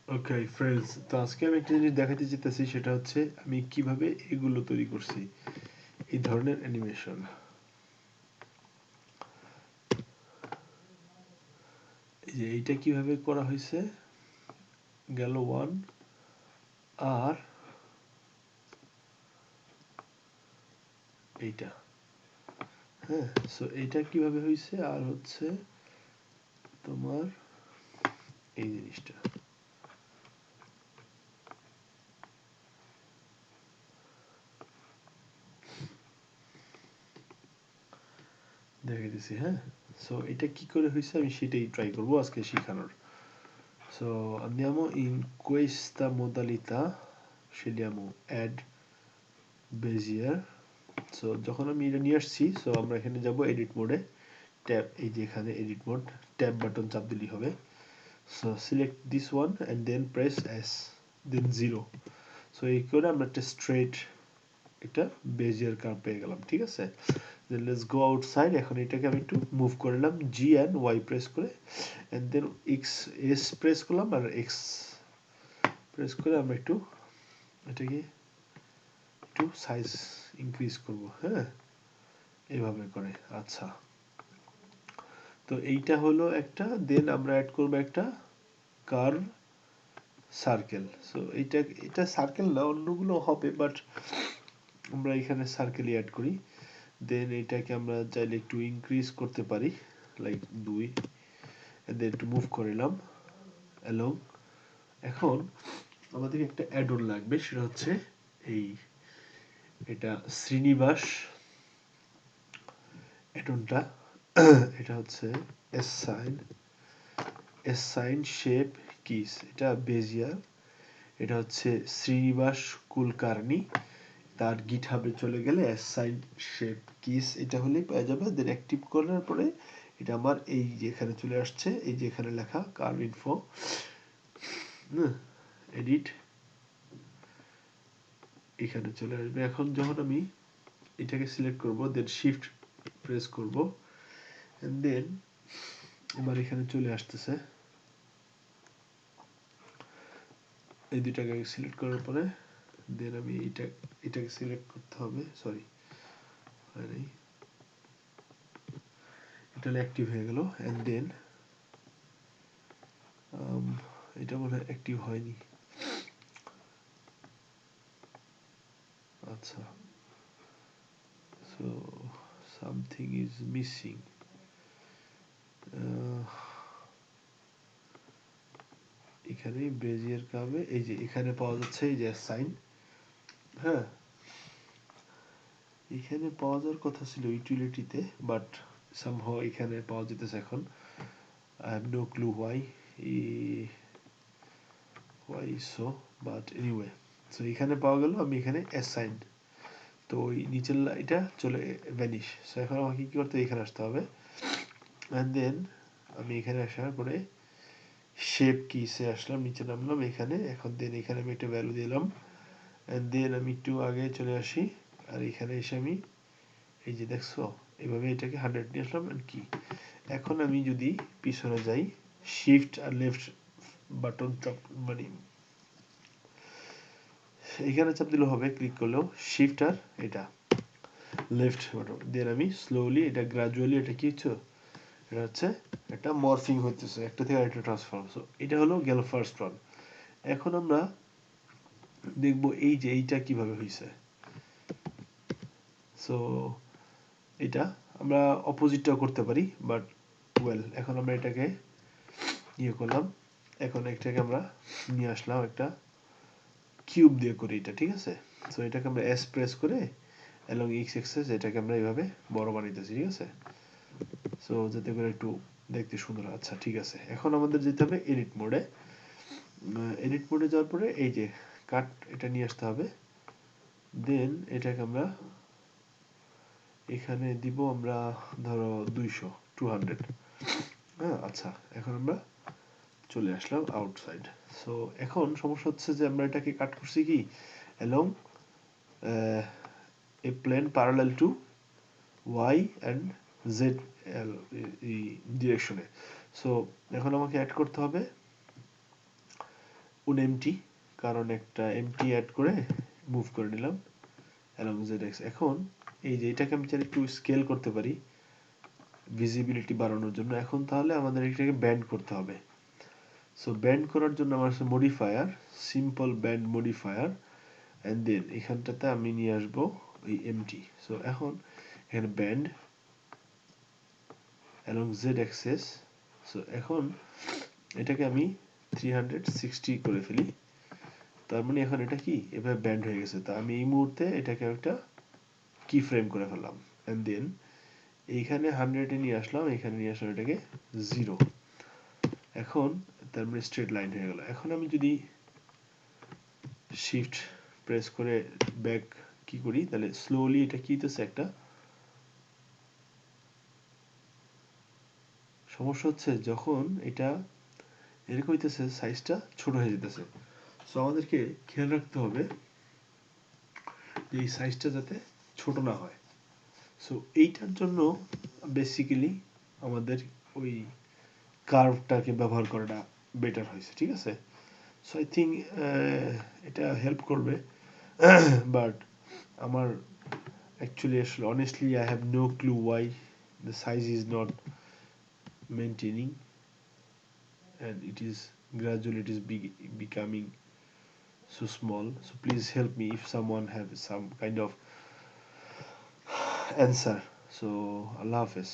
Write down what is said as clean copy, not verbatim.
Okay friends, তো আজকে আমি একটা জিনিস দেখাতে চাইতেছি, সেটা হচ্ছে আমি কিভাবে এগুলো তৈরি করছি, এই ধরনের অ্যানিমেশন। এই যে এইটা কিভাবে করা হয়েছে, গেল ওয়ান, আর এইটা, হ্যাঁ। সো এইটা কিভাবে হয়েছে, আর হচ্ছে তোমার এই জিনিসটা দেখে দিছি, হ্যাঁ। সো এটা কি করে হয়েছে আমি setai ট্রাই করবো aske শেখানোর. So andiamo in questa modalità, scegliamo add bezier. So যখন আমি এটা নিয়ে আসছি, সো আমরা এখানে যাব এডিট মোডে, ট্যাব, এই যে এখানে এডিট মোড, ট্যাব বাটন চাপ দিলেই হবে। So select this one and then press S, then zero. So এই করে আমরা একটা স্ট্রেট একটা বেজিয়ার কার্ভ পেয়ে গেলাম, ঠিক আছে। Then let's go outside. এখন এটাকে আমি একটু মুভ করে নিলাম, জি অ্যান্ড ওয়াই প্রেস করে, and then X, S press করলাম, আর এক্স প্রেস করে আমরা একটু এটাকে একটু সাইজ ইনক্রিজ করব, হ্যাঁ, এইভাবে করে। আচ্ছা, তো এইটা হলো একটা, দেন আমরা অ্যাড করব একটা কার্ভ সার্কেল। সো এইটা, এটা সার্কেল না, অন্যগুলো হবে, বাট আমরা এখানে সার্কেলই অ্যাড করি। দেন এটাকে আমরা চাইলে একটু ইনক্রিজ করতে পারি, লাইক 2, দেন একটু মুভ করলাম অ্যালং। এখন আমাদের একটা অ্যাড অন লাগবে, সেটা হচ্ছে এই, এটা শ্রীনিবাস অ্যাড অনটা। এটা হচ্ছে এস সাইন শেপ কিস, এটা বেজিয়ার। এটা হচ্ছে শ্রীনিবাস কুলকার্নি, তার গিটহাবে চলে গেলে অ্যাসাইন শেপ কিস এটা হলেই পাওয়া যাবে। দেন অ্যাক্টিভ করার পরে এটা আমার এই যে এখানে চলে আসছে, এই যে এখানে লেখা কার্ভ ইনফো, এডিট, এখানে চলে আসবে। এখন যখন আমি এটাকে সিলেক্ট করব, দেন শিফট প্রেস করব, দেন এবার এখানে চলে আসতেছে, এই দুটাকে সিলেক্ট করার পরে দেন আমি এটাকে সিলেক্ট করতে হবে, সরি হয় নাই, এটা অ্যাক্টিভ হয়ে গেল। অ্যান্ড দেন এটা মনে হয় অ্যাক্টিভ হয়নি। আচ্ছা, সো সামথিং ইজ মিসিং। এখানে বেজিয়ার কার্ভে এই যে এখানে পাওয়া যাচ্ছে এই যে সাইন, হ্যাঁ, এখানে পাওয়া যাওয়ার কথা ছিল ইউটিলিটিতে, বাট সামহাও এখানে পাওয়া যেতেছে এখন। I have no clue why so, but anyway. So এখানে পাওয়া গেল, আমি এখানে অ্যাসাইন, তো ওই নিচের এটা চলে ভ্যানিশ। সো এখন আমাকে কি করতে হবে, এখানে আসতে হবে, অ্যান্ড দেন আমি এখানে আসার পরে শেপ কিসে আসলাম, নিচে নামলাম এখানে। এখন দেন এখানে আমি একটা ভ্যালু দিলাম, অ্যান্ড দেন আমি একটু আগে চলে আসি, আর এখানে এসে আমি এই যে দেখছো, এভাবে এটাকে 100 নিয়ে আসলাম। অ্যান্ড কি, এখন আমি যদি পিছনে যাই, শিফট আর লেফট বাটন চাপ, মানে এখানে চাপ দিলেও হবে, ক্লিক করলেও শিফট আর এটা লেফট বাটন, দেন আমি স্লোলি এটা গ্রাজুয়ালি এটা কি হচ্ছে, এটা হচ্ছে একটা মরফিং হইতেছে, একটা থেকে আরেকটা ট্রান্সফর্ম। সো এটা হলো গেল ফার্স্ট ওয়ান। এখন আমরা দেখব এই যে এইটা কিভাবে হয়েছে। সো এটা আমরা অপোজিটটাও করতে পারি, বাট ওয়েল, এখন আমরা এটাকে ইয়ে করলাম, এখন এটাকে আমরা নিয়ে আসলাম একটা কিউব দিয়ে করি এটা, ঠিক আছে। সো এটাকে আমরা এস প্রেস করে এবং এক্স এক্সেস এটাকে আমরা এইভাবে বড় বানাইতেছি, ঠিক আছে। সো যাতে করে একটু দেখতে সুন্দর। আচ্ছা ঠিক আছে, এখন আমাদের যেতে হবে এডিট মোডে। এডিট মোডে যাওয়ার পরে এই যে কাট এটা নিয়ে আসতে হবে, দেন এটাকে আমরা এখানে দিব আমরা ধরো 200, হ্যাঁ। আচ্ছা, এখন আমরা চলে আসলাম আউটসাইড। সো এখন সমস্যা হচ্ছে যে আমরা এটাকে কাট করছি কি along a plane parallel to Y and Z ডিরেকশনে। সো এখন আমাকে অ্যাড করতে হবে unempty কারণ একটা empty অ্যাড করে মুভ করে নিলাম along z axis। এখন এই যে এটাকে আমি চাইলে একটু স্কেল করতে পারি ভিজিবিলিটি বাড়ানোর জন্য। এখন তাহলে আমাদের এটাকে ব্যান্ড করতে হবে। সো ব্যান্ড করার জন্য আমার আছে modifier, simple band modifier, and then এখানটাতে আমি নিয়ে আসবো এই এমটি। সো এখন এখানে band along Z axis. So এখন এটাকে আমি 360 করে ফেলি। তার মানে এখন এটা কি এভাবে ব্যান্ড হয়ে গেছে। তা আমি এই মুহূর্তে এটাকে একটা কি ফ্রেম করে ফেললাম, অ্যান্ড দেন এইখানে 100-এ নিয়ে আসলাম, এখানে নিয়ে আসলাম এটাকে 0। এখন তার মানে স্ট্রেট লাইন হয়ে গেল। এখন আমি যদি শিফট প্রেস করে ব্যাক কি করি, তাহলে স্লোলি এটা কি হইতেছে, একটা সমস্যা হচ্ছে যখন এটা এরকম হইতেছে সাইজটা ছোট হয়ে যেতেছে। সো আমাদেরকে খেয়াল রাখতে হবে যে এই সাইজটা যাতে ছোট না হয়। সো এইটার জন্য বেসিক্যালি আমাদের ওই কার্ভটাকে ব্যবহার করাটা বেটার হয়েছে, ঠিক আছে। সো আই থিঙ্ক এটা হেল্প করবে। বাট আমার actually honestly I have no clue why the size is not maintaining, and it is gradually it is becoming so small. So please help me if someone have some kind of answer. So Allah Hafiz.